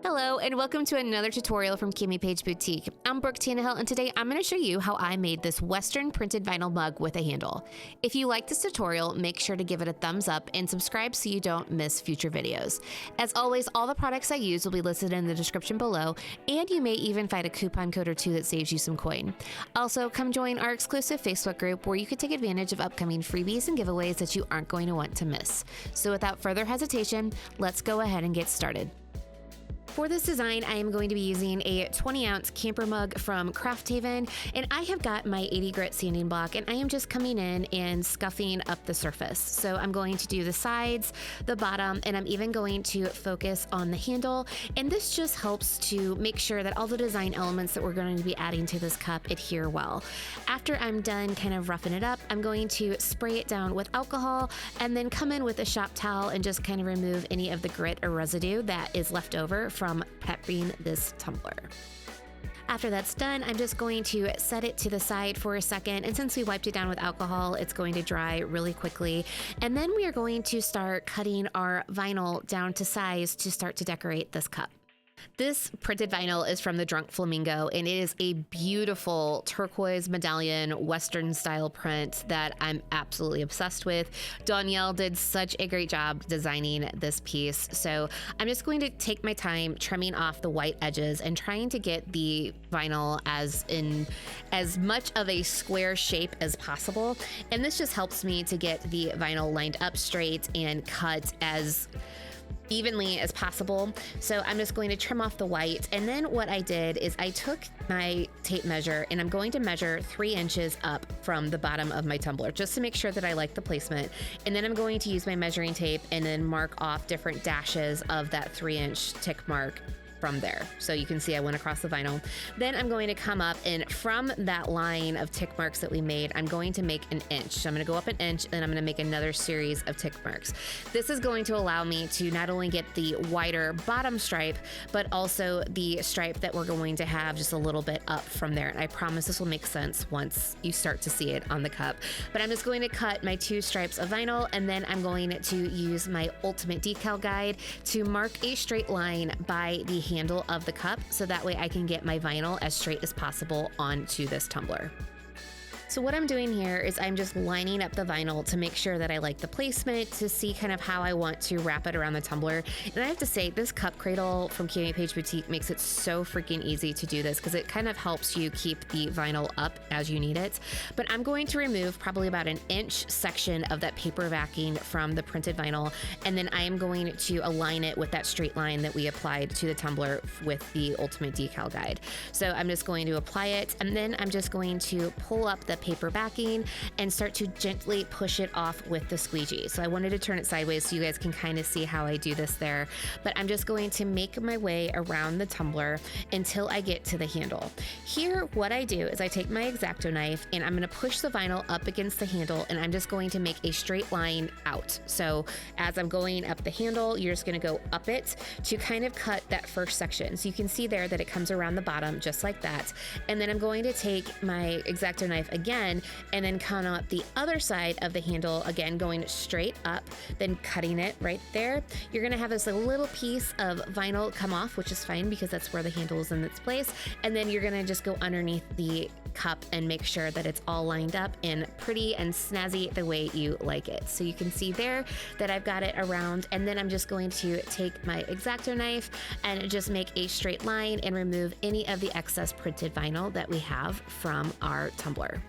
Hello and welcome to another tutorial from CamiPaige Boutique. I'm Brooke Tannehill and today I'm going to show you how I made this Western printed vinyl mug with a handle. If you like this tutorial, make sure to give it a thumbs up and subscribe so you don't miss future videos. As always, all the products I use will be listed in the description below, and you may even find a coupon code or two that saves you some coin. Also, come join our exclusive Facebook group where you can take advantage of upcoming freebies and giveaways that you aren't going to want to miss. So without further hesitation, let's go ahead and get started. For this design, I am going to be using a 20-ounce camper mug from Craft Haven, and I have got my 80 grit sanding block, and I am just coming in and scuffing up the surface. So I'm going to do the sides, the bottom, and I'm even going to focus on the handle, and this just helps to make sure that all the design elements that we're going to be adding to this cup adhere well. After I'm done kind of roughing it up, I'm going to spray it down with alcohol, and then come in with a shop towel and just kind of remove any of the grit or residue that is left over from prepping this tumbler. After that's done, I'm just going to set it to the side for a second, and since we wiped it down with alcohol, it's going to dry really quickly. And then we are going to start cutting our vinyl down to size to start to decorate this cup. This printed vinyl is from the Drunk Flamingo, and it is a beautiful turquoise medallion Western style print that I'm absolutely obsessed with. Danielle did such a great job designing this piece. So I'm just going to take my time trimming off the white edges and trying to get the vinyl as much of a square shape as possible. And this just helps me to get the vinyl lined up straight and cut as evenly as possible. So I'm just going to trim off the white, and then what I did is I took my tape measure and I'm going to measure 3 inches up from the bottom of my tumbler just to make sure that I like the placement, and then I'm going to use my measuring tape and then mark off different dashes of that 3-inch tick mark from there. So you can see I went across the vinyl. Then I'm going to come up, and from that line of tick marks that we made, I'm going to make an inch. So I'm going to go up an inch, and I'm going to make another series of tick marks. This is going to allow me to not only get the wider bottom stripe, but also the stripe that we're going to have just a little bit up from there. And I promise this will make sense once you start to see it on the cup. But I'm just going to cut my 2 stripes of vinyl, and then I'm going to use my ultimate decal guide to mark a straight line by the handle of the cup, so that way I can get my vinyl as straight as possible onto this tumbler. So what I'm doing here is I'm just lining up the vinyl to make sure that I like the placement, to see kind of how I want to wrap it around the tumbler. And I have to say, this cup cradle from CamiPaige Boutique makes it so freaking easy to do this, because it kind of helps you keep the vinyl up as you need it. But I'm going to remove probably about an inch section of that paper backing from the printed vinyl, and then I am going to align it with that straight line that we applied to the tumbler with the ultimate decal guide. So I'm just going to apply it, and then I'm just going to pull up the paper backing and start to gently push it off with the squeegee. So I wanted to turn it sideways so you guys can kind of see how I do this there, but I'm just going to make my way around the tumbler until I get to the handle. Here, what I do is I take my X-Acto knife and I'm going to push the vinyl up against the handle, and I'm just going to make a straight line out. So as I'm going up the handle, you're just going to go up it to kind of cut that first section. So you can see there that it comes around the bottom just like that. And then I'm going to take my X-Acto knife again and then come up the other side of the handle, again going straight up, then cutting it right there. You're going to have this little piece of vinyl come off, which is fine because that's where the handle is in its place, and then you're going to just go underneath the cup and make sure that it's all lined up and pretty and snazzy the way you like it. So you can see there that I've got it around, and then I'm just going to take my X-Acto knife and just make a straight line and remove any of the excess printed vinyl that we have from our tumbler.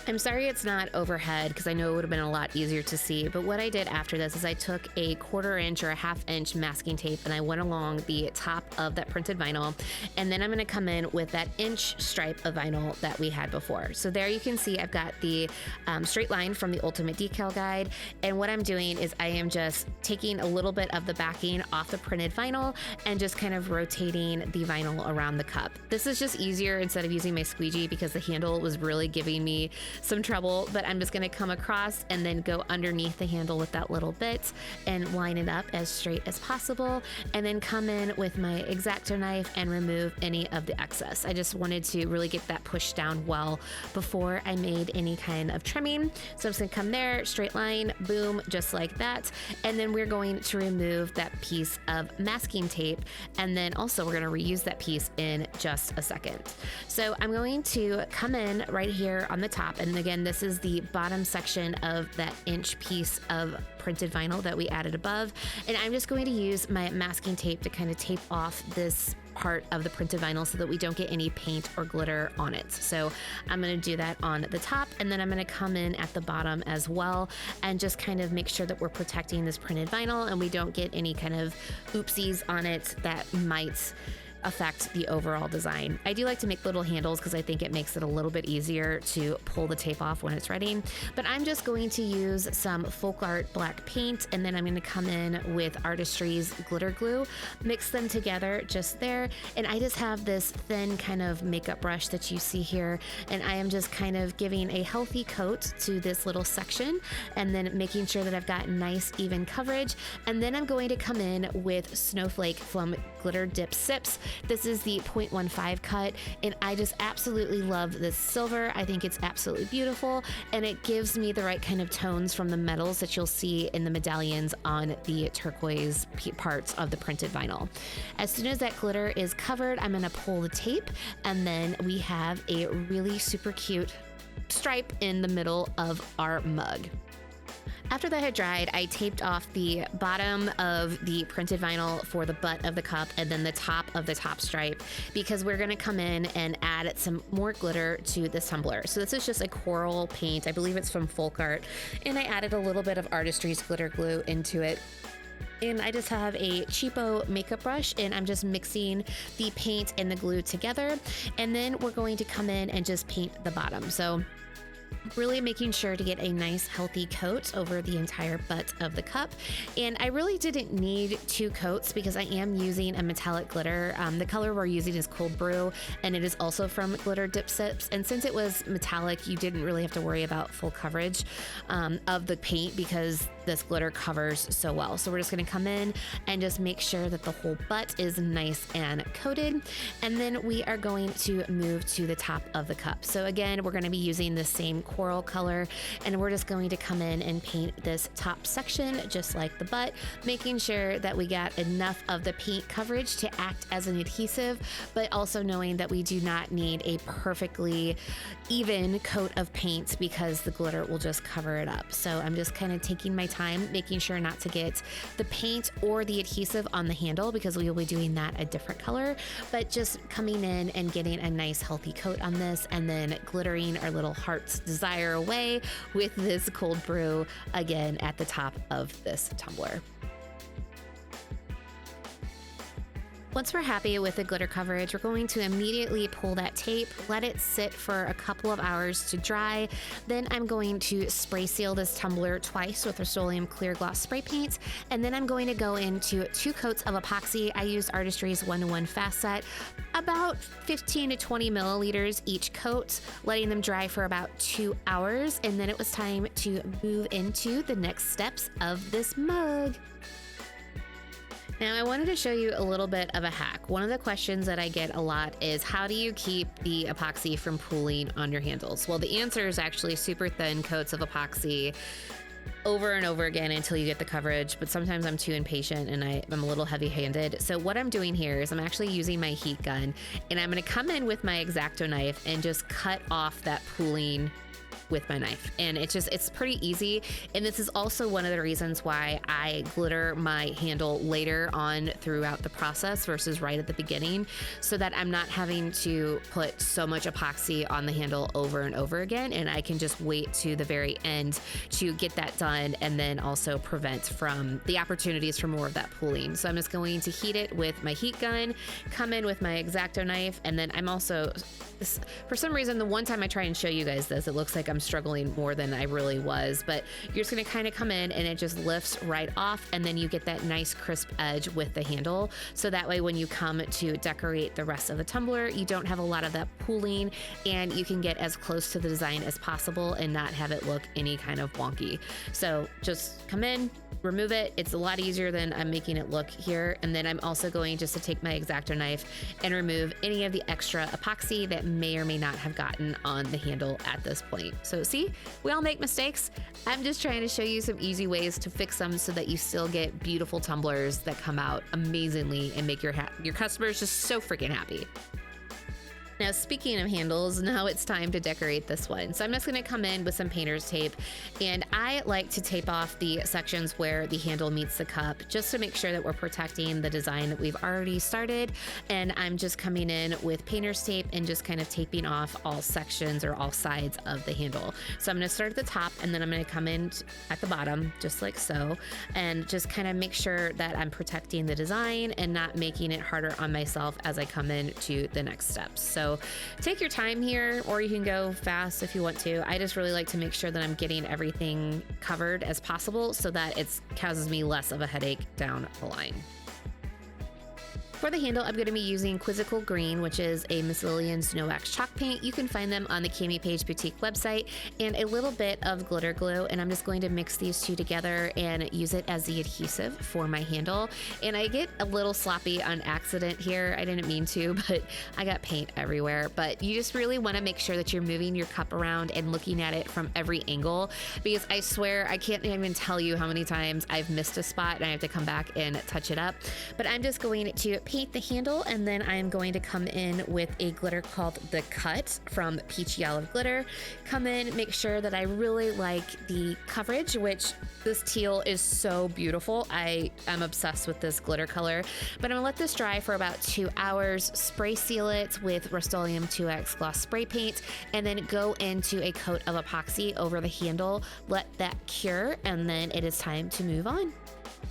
I'm sorry it's not overhead, because I know it would have been a lot easier to see, but what I did after this is I took a 1/4 inch or a 1/2 inch masking tape and I went along the top of that printed vinyl, and then I'm going to come in with that inch stripe of vinyl that we had before. So there you can see I've got the straight line from the ultimate decal guide, and what I'm doing is I am just taking a little bit of the backing off the printed vinyl and just kind of rotating the vinyl around the cup. This is just easier instead of using my squeegee, because the handle was really giving me some trouble, but I'm just gonna come across and then go underneath the handle with that little bit and line it up as straight as possible, and then come in with my X-Acto knife and remove any of the excess. I just wanted to really get that pushed down well before I made any kind of trimming. So I'm just gonna come there, straight line, boom, just like that. And then we're going to remove that piece of masking tape, and then also we're gonna reuse that piece in just a second. So I'm going to come in right here on the top, and again, this is the bottom section of that inch piece of printed vinyl that we added above, and I'm just going to use my masking tape to kind of tape off this part of the printed vinyl so that we don't get any paint or glitter on it. So I'm going to do that on the top, and then I'm going to come in at the bottom as well and just kind of make sure that we're protecting this printed vinyl and we don't get any kind of oopsies on it that might affect the overall design. I do like to make little handles because I think it makes it a little bit easier to pull the tape off when it's ready. But I'm just going to use some Folk Art black paint, and then I'm going to come in with Artistry's glitter glue, mix them together just there. And I just have this thin kind of makeup brush that you see here, and I am just kind of giving a healthy coat to this little section and then making sure that I've got nice even coverage. And then I'm going to come in with Snowflake from Glitter Dip Sips. This is the 0.15 cut, and I just absolutely love this silver. I think it's absolutely beautiful, and it gives me the right kind of tones from the metals that you'll see in the medallions on the turquoise parts of the printed vinyl. As soon as that glitter is covered, I'm gonna pull the tape, and then we have a really super cute stripe in the middle of our mug. After that had dried, I taped off the bottom of the printed vinyl for the butt of the cup and then the top of the top stripe, because we're gonna come in and add some more glitter to this tumbler. So this is just a coral paint. I believe it's from Folk Art, and I added a little bit of Artistry's glitter glue into it. And I just have a cheapo makeup brush, and I'm just mixing the paint and the glue together. And then we're going to come in and just paint the bottom. So really making sure to get a nice healthy coat over the entire butt of the cup. And I really didn't need 2 coats because I am using a metallic glitter. The color we're using is Cold Brew, and it is also from Glitter Dip Sips. And since it was metallic, you didn't really have to worry about full coverage of the paint because this glitter covers so well. So we're just gonna come in and just make sure that the whole butt is nice and coated. And then we are going to move to the top of the cup. So again, we're gonna be using the same coral color, and we're just going to come in and paint this top section just like the butt, making sure that we got enough of the paint coverage to act as an adhesive, but also knowing that we do not need a perfectly even coat of paint because the glitter will just cover it up. So I'm just kind of taking my time, making sure not to get the paint or the adhesive on the handle because we will be doing that a different color, but just coming in and getting a nice healthy coat on this, and then glittering our little heart's desire away with this Cold Brew again at the top of this tumbler. Once we're happy with the glitter coverage, we're going to immediately pull that tape, let it sit for a couple of hours to dry. Then I'm going to spray seal this tumbler twice with Rust-Oleum clear gloss spray paint. And then I'm going to go into 2 coats of epoxy. I used Artistry's 1-to-1 fast set, about 15 to 20 milliliters each coat, letting them dry for about 2 hours. And then it was time to move into the next steps of this mug. Now, I wanted to show you a little bit of a hack. One of the questions that I get a lot is, how do you keep the epoxy from pooling on your handles? Well, the answer is actually super thin coats of epoxy over and over again until you get the coverage, but sometimes I'm too impatient and I'm a little heavy-handed. So what I'm doing here is I'm actually using my heat gun, and I'm gonna come in with my X-Acto knife and just cut off that pooling with my knife. And it's pretty easy. And this is also one of the reasons why I glitter my handle later on throughout the process versus right at the beginning, so that I'm not having to put so much epoxy on the handle over and over again. And I can just wait to the very end to get that done, and then also prevent from the opportunities for more of that pooling. So I'm just going to heat it with my heat gun, come in with my X-Acto knife, and then I'm also, for some reason, the one time I try and show you guys this, it looks like I'm I'm struggling more than I really was, but you're just gonna kind of come in and it just lifts right off, and then you get that nice crisp edge with the handle. So that way when you come to decorate the rest of the tumbler, you don't have a lot of that pooling, and you can get as close to the design as possible and not have it look any kind of wonky. So just come in, remove it. It's a lot easier than I'm making it look here. And then I'm also going just to take my X-Acto knife and remove any of the extra epoxy that may or may not have gotten on the handle at this point. So see, we all make mistakes. I'm just trying to show you some easy ways to fix them so that you still get beautiful tumblers that come out amazingly and make your customers just so freaking happy. Now, speaking of handles, now it's time to decorate this one. So I'm just gonna come in with some painter's tape, and I like to tape off the sections where the handle meets the cup just to make sure that we're protecting the design that we've already started. And I'm just coming in with painter's tape and just kind of taping off all sections or all sides of the handle. So I'm gonna start at the top, and then I'm gonna come in at the bottom, just like so, and just kind of make sure that I'm protecting the design and not making it harder on myself as I come in to the next steps. So take your time here, or you can go fast if you want to. I just really like to make sure that I'm getting everything covered as possible so that it causes me less of a headache down the line. For the handle, I'm going to be using Quizzical Green, which is a Massilian Snow Wax chalk paint. You can find them on the CamiPaige boutique website, and a little bit of glitter glue. And I'm just going to mix these two together and use it as the adhesive for my handle. And I get a little sloppy on accident here. I didn't mean to, but I got paint everywhere. But you just really want to make sure that you're moving your cup around and looking at it from every angle, because I swear I can't even tell you how many times I've missed a spot and I have to come back and touch it up. But I'm just going to paint the handle, and then I am going to come in with a glitter called The Cut from Peachy Olive Glitter. Come in, make sure that I really like the coverage, which this teal is so beautiful. I'm obsessed with this glitter color, but I'm gonna let this dry for about 2 hours, spray seal it with Rust-Oleum 2X gloss spray paint, and then go into a coat of epoxy over the handle, let that cure, and then it is time to move on.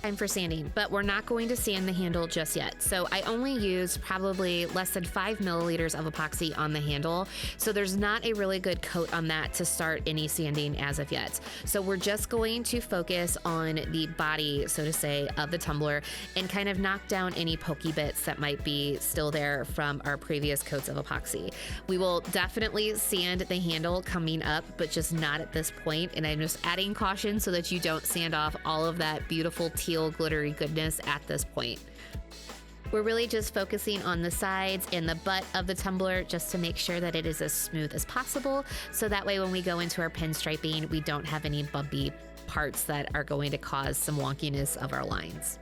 Time for sanding, but we're not going to sand the handle just yet. So I only use probably less than 5 milliliters of epoxy on the handle. So there's not a really good coat on that to start any sanding as of yet. So we're just going to focus on the body, so to say, of the tumbler and kind of knock down any pokey bits that might be still there from our previous coats of epoxy. We will definitely sand the handle coming up, but just not at this point. And I'm just adding caution so that you don't sand off all of that beautiful teal glittery goodness at this point. We're really just focusing on the sides and the butt of the tumbler just to make sure that it is as smooth as possible, so that way when we go into our pinstriping, we don't have any bumpy parts that are going to cause some wonkiness of our lines.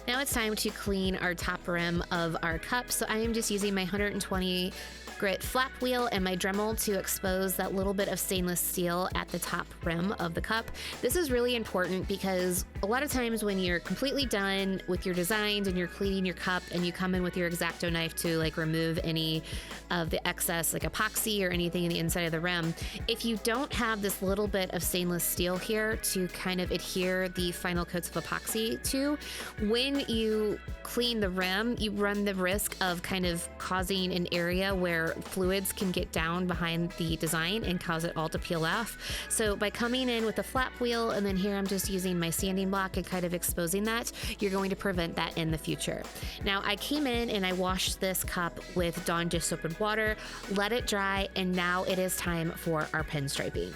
Now it's time to clean our top rim of our cup. So I am just using my 120 grit flap wheel and my Dremel to expose that little bit of stainless steel at the top rim of the cup. This is really important because a lot of times when you're completely done with your designs and you're cleaning your cup and you come in with your X-Acto knife to like remove any of the excess like epoxy or anything in the inside of the rim, if you don't have this little bit of stainless steel here to kind of adhere the final coats of epoxy to, when you clean the rim, you run the risk of kind of causing an area where fluids can get down behind the design and cause it all to peel off. So by coming in with the flap wheel, and then here I'm just using my sanding block and kind of exposing that, you're going to prevent that in the future. Now I came in and I washed this cup with Dawn dish soap and water, let it dry, and now it is time for our pinstriping.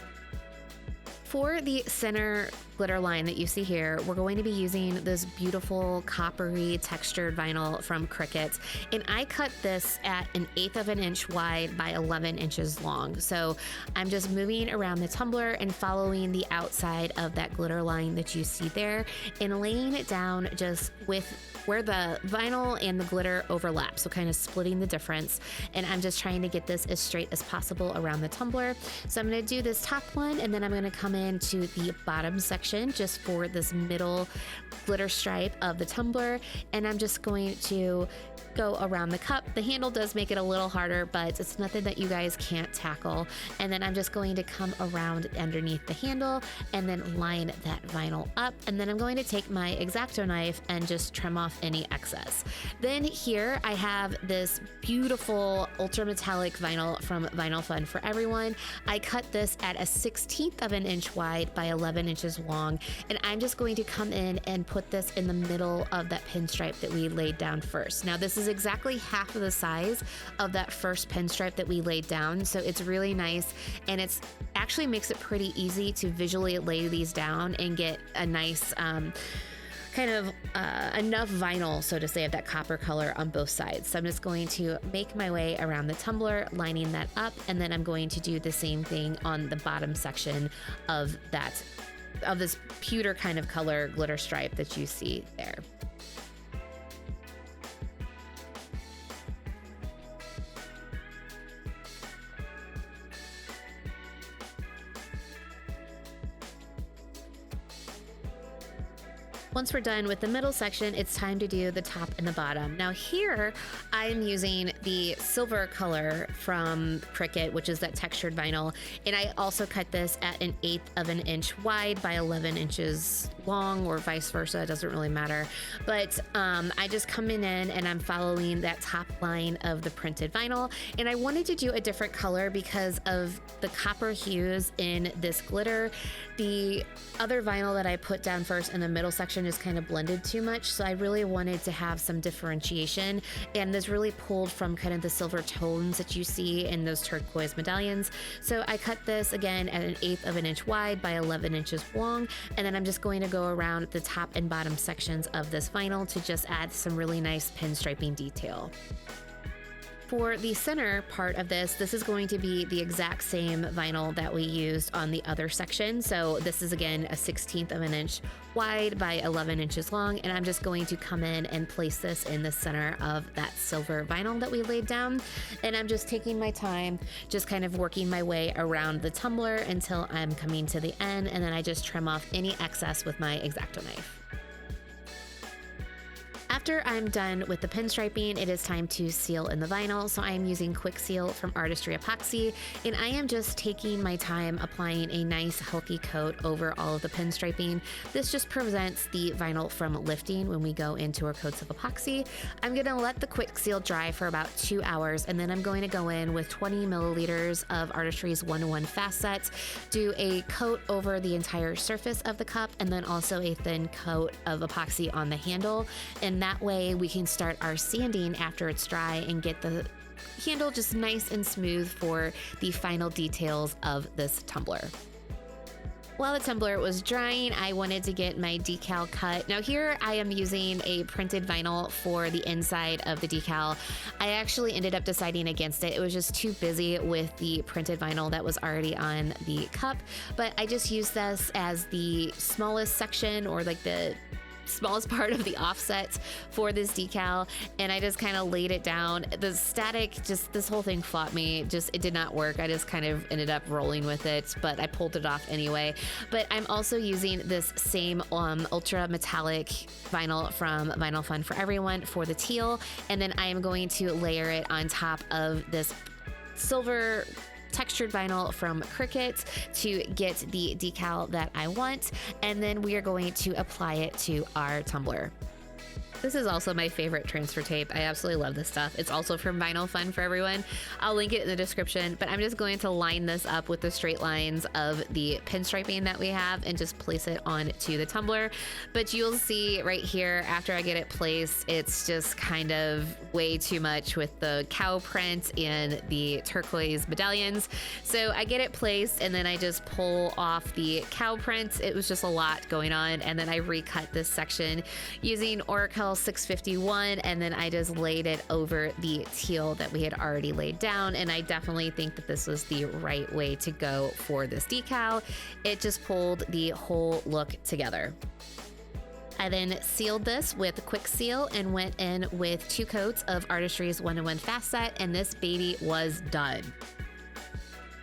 For the center glitter line that you see here, we're going to be using this beautiful coppery textured vinyl from Cricut, and I cut this at 1/8 of an inch wide by 11 inches long. So I'm just moving around the tumbler and following the outside of that glitter line that you see there and laying it down just with where the vinyl and the glitter overlap, so kind of splitting the difference. And I'm just trying to get this as straight as possible around the tumbler. So I'm gonna do this top one, and then I'm gonna come into the bottom section just for this middle glitter stripe of the tumbler. And I'm just going to go around the cup. The handle does make it a little harder, but it's nothing that you guys can't tackle. And then I'm just going to come around underneath the handle and then line that vinyl up. And then I'm going to take my X-Acto knife and just trim off any excess. Then here I have this beautiful ultra metallic vinyl from Vinyl Fun for Everyone. I cut this at a 1/16 of an inch wide by 11 inches long. And I'm just going to come in and put this in the middle of that pinstripe that we laid down first. Now this is exactly half of the size of that first pinstripe that we laid down. So it's really nice, and it's actually makes it pretty easy to visually lay these down and get a nice kind of enough vinyl, so to say, of that copper color on both sides. So I'm just going to make my way around the tumbler, lining that up, and then I'm going to do the same thing on the bottom section of this pewter kind of color glitter stripe that you see there. Once we're done with the middle section, it's time to do the top and the bottom. Now here, I'm using the silver color from Cricut, which is that textured vinyl. And I also cut this at an 1/8 of an inch wide by 11 inches long, or vice versa, it doesn't really matter. But I just come in and I'm following that top line of the printed vinyl. And I wanted to do a different color because of the copper hues in this glitter. The other vinyl that I put down first in the middle section is kind of blended too much, so I really wanted to have some differentiation, and this really pulled from kind of the silver tones that you see in those turquoise medallions. So I cut this again at an 1/8 of an inch wide by 11 inches long, and then I'm just going to go around the top and bottom sections of this vinyl to just add some really nice pinstriping detail. For the center part of this is going to be the exact same vinyl that we used on the other section. So this is again a 1/16 of an inch wide by 11 inches long, and I'm just going to come in and place this in the center of that silver vinyl that we laid down. And I'm just taking my time, just kind of working my way around the tumbler until I'm coming to the end, and then I just trim off any excess with my X-Acto knife. After I'm done with the pinstriping, it is time to seal in the vinyl. So I am using Quick Seal from Artistry Epoxy, and I am just taking my time applying a nice healthy coat over all of the pinstriping. This just prevents the vinyl from lifting when we go into our coats of epoxy. I'm gonna let the Quick Seal dry for about 2 hours, and then I'm going to go in with 20 milliliters of Artistry's 1-to-1 fast sets, do a coat over the entire surface of the cup, and then also a thin coat of epoxy on the handle. And that way we can start our sanding after it's dry and get the handle just nice and smooth for the final details of this tumbler. While the tumbler was drying, I wanted to get my decal cut. Now here I am using a printed vinyl for the inside of the decal. I actually ended up deciding against it. It was just too busy with the printed vinyl that was already on the cup, but I just used this as the smallest section, or like the smallest part of the offset for this decal, and I just kind of laid it down. The static, just this whole thing fought me. It did not work. I just kind of ended up rolling with it, but I pulled it off anyway. But I'm also using this same ultra metallic vinyl from Vinyl Fun for Everyone for the teal, and then I am going to layer it on top of this silver textured vinyl from Cricut to get the decal that I want, and then we are going to apply it to our tumbler. This is also my favorite transfer tape. I absolutely love this stuff. It's also from Vinyl Fun for Everyone. I'll link it in the description, but I'm just going to line this up with the straight lines of the pinstriping that we have and just place it onto the tumbler. But you'll see right here, after I get it placed, it's just kind of way too much with the cow print and the turquoise medallions. So I get it placed, and then I just pull off the cow print. It was just a lot going on, and then I recut this section using Oracle 651, and then I just laid it over the teal that we had already laid down. And I definitely think that this was the right way to go for this decal. It just pulled the whole look together. I then sealed this with a Quick Seal and went in with 2 coats of Artistry's 1-to-1 fast set, and this baby was done.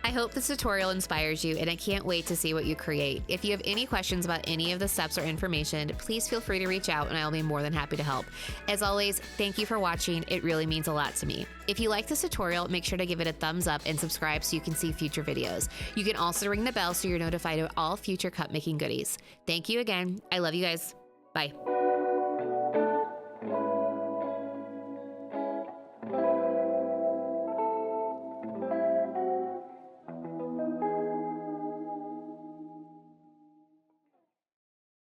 I hope this tutorial inspires you, and I can't wait to see what you create. If you have any questions about any of the steps or information, please feel free to reach out and I'll be more than happy to help. As always, thank you for watching. It really means a lot to me. If you like this tutorial, make sure to give it a thumbs up and subscribe so you can see future videos. You can also ring the bell so you're notified of all future cup making goodies. Thank you again. I love you guys. Bye.